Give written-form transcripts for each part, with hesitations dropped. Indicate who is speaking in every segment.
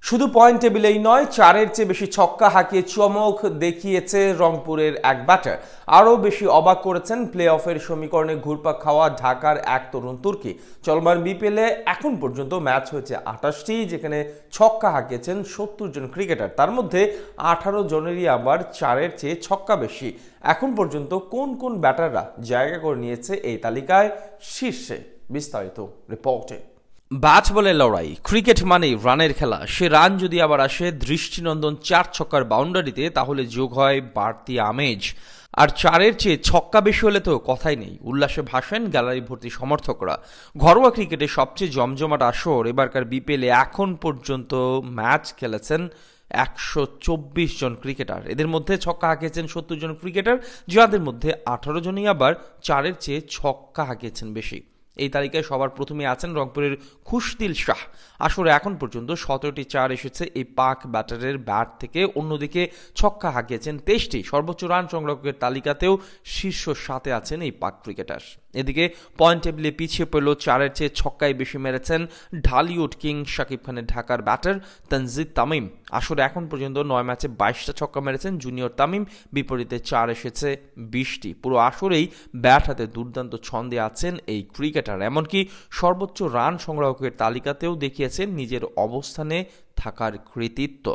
Speaker 1: শুধু পয়েন্ট টেবিলেই নয়, 4-এর চেয়ে বেশি ছক্কা হাঁকিয়ে চমক দেখিয়েছে রংপুরের এক ব্যাটার। আরও বেশি অবাক করেছেন প্লে অফের সমীকরণে ঘুরপাক খাওয়া ঢাকার এক তরুণ তুর্কি। চলমান বিপিএলে এখন পর্যন্ত ম্যাচ হয়েছে 28টি, যেখানে ছক্কা হাঁকিয়েছেন 70 জন ক্রিকেটার। তার মধ্যে 18 জনেরই আবার 4-এর চেয়ে ছক্কা বেশি। এখন পর্যন্ত কোন কোন ব্যাটাররা জায়গা করে নিয়েছে এই তালিকায় শীর্ষে, বিস্তারিত রিপোর্টে। ব্যাট বলে লড়াই, ক্রিকেট মানেই রানের খেলা। সে রান যদি আবার আসে দৃষ্টিনন্দন 4 ছক্কার বাউন্ডারিতে, তাহলে যোগ হয় বাড়তি আমেজ। আর 4-এর চেয়ে ছক্কা বেশি হলে তো কথাই নেই, উল্লাসে ভাসেন গ্যালারি ভর্তি সমর্থকরা। ঘরোয়া ক্রিকেটে সবচেয়ে জমজমাট আসর এবারকার বিপিএলে এখন পর্যন্ত ম্যাচ খেলেছেন 124 জন ক্রিকেটার। এদের মধ্যে ছক্কা হাঁকিয়েছেন 70 জন ক্রিকেটার, যাদের মধ্যে 18 জনই আবার 4-এর চেয়ে ছক্কা হাঁকিয়েছেন বেশি। এই তালিকায় সবার প্রথমে আছেন রংপুরের খুশদিল শাহ। আসলে এখন পর্যন্ত 17টি 4 এসেছে এই পাক ব্যাটারের ব্যাট থেকে। অন্যদিকে ছক্কা হাঁকিয়েছেন 23টি। সর্বোচ্চ রান সংগ্রাহকের তালিকাতেও শীর্ষ 7-এ আছেন এই পাক ক্রিকেটার। এদিকে পয়েন্ট টেবিলে পিছিয়ে পড়লেও 4-এর চেয়ে ছক্কায় বেশি মেরেছেন ঢালিউড কিং শাকিব খানের ঢাকার ব্যাটার তানজিদ তামিম। আসলে এখন পর্যন্ত 9 ম্যাচে 22টা ছক্কা মেরেছেন জুনিয়র তামিম, বিপরীতে 4 এসেছে 20টি। পুরো আসরেই ব্যাট হাতে দুর্দান্ত ছন্দে আছেন এই ক্রিকেটার। এমনকি সর্বোচ্চ রান সংগ্রাহকের তালিকাতেও দেখিয়েছেন নিজের অবস্থানে থাকার কৃতিত্ব।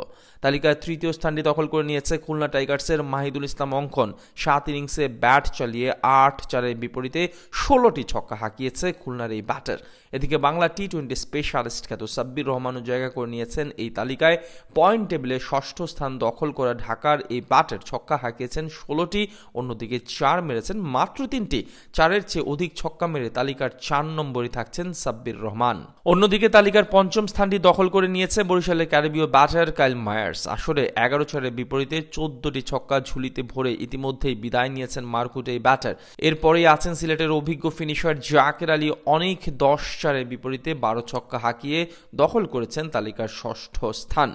Speaker 1: তালিকায় তৃতীয় স্থানটি দখল করে নিয়েছে খুলনা টাইগার্সের মাহিদুল ইসলাম অঙ্কন। 7 ইনিংসে ব্যাট চালিয়ে 8-4-এর বিপরীতে 16টি ছক্কা হাঁকিয়েছে খুলনার এই ব্যাটার। এদিকে বাংলা টি-20 স্পেশালিস্ট খ্যাত সাব্বির রহমানও জায়গা করে নিয়েছেন এই তালিকায়। পয়েন্ট টেবিলে 6ষ্ঠ স্থান দখল করা ঢাকার এই ব্যাটার ছক্কা হাঁকিয়েছেন 16টি, অন্যদিকে 4 মেরেছেন মাত্র 3টি। 4-এর চেয়ে অধিক ছক্কা মেরে তালিকার 4 নম্বরে থাকছেন সাব্বির রহমান। অন্যদিকে তালিকার 5ম স্থানটি দখল করে নিয়েছে বরিশালের ক্যারিবীয় ব্যাটার কাইল মায়ার্স। আসলে 11-4-এর বিপরীতে 14টি ছক্কা ঝুলিতে ভরে ইতিমধ্যেই বিদায় নিয়েছেন মারকুটে এই ব্যাটার। এরপরেই আছেন সিলেটের অভিজ্ঞ ফিনিশার জাকের আলী অনেক। 10-4-এর বিপরীতে 12 ছক্কা হাঁকিয়ে দখল করেছেন তালিকার 6ষ্ঠ স্থান।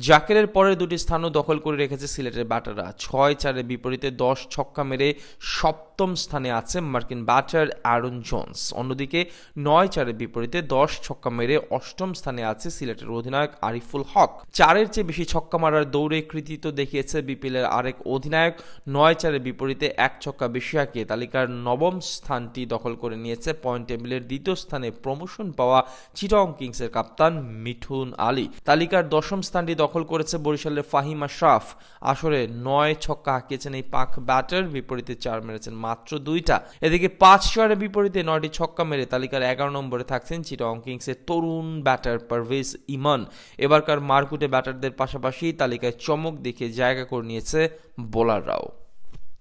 Speaker 1: জাকেরের পরের 2টি স্থানও দখল করে রেখেছে সিলেটের ব্যাটাররা। 6-4-এর বিপরীতে 10 ছক্কা মেরে 7ম স্থানে আছে মার্কিন ব্যাটার অ্যারন জোন্স। অন্যদিকে 9-4-এর বিপরীতে 10 ছক্কা মেরে 8ম স্থানে আছে সিলেটের অধিনায়ক আরিফুল হক। 4-এর চেয়ে বেশি ছক্কা মারার দৌড়ে কৃতিত্ব দেখিয়েছে বিপিএলের আরেক অধিনায়ক। 9-4-এর বিপরীতে 1 ছক্কা বেশি হাঁকিয়ে তালিকার 9ম স্থানটি দখল করে নিয়েছে পয়েন্ট টেবিলের 2য় স্থানে প্রমোশন পাওয়া চিটাগং কিংসের কাপ্তান মিঠুন আলী। তালিকার 10ম স্থানটি দখল করেছে বরিশালের ফাহিম আশরাফ। আসরে 9 ছক্কা হাঁকিয়েছেন এই পাক ব্যাটার, বিপরীতে 4 মেরেছেন মাত্র 2টা। এদিকে 5-4-এর বিপরীতে 9টি ছক্কা মেরে তালিকার 11 নম্বরে থাকছেন চিটাগং কিংসের তরুণ ব্যাটার পারভেজ ইমন। এবারকার মারকুটে ব্যাটারদের পাশাপাশি তালিকায় চমক দেখে জায়গা করে নিয়েছে বোলাররাও।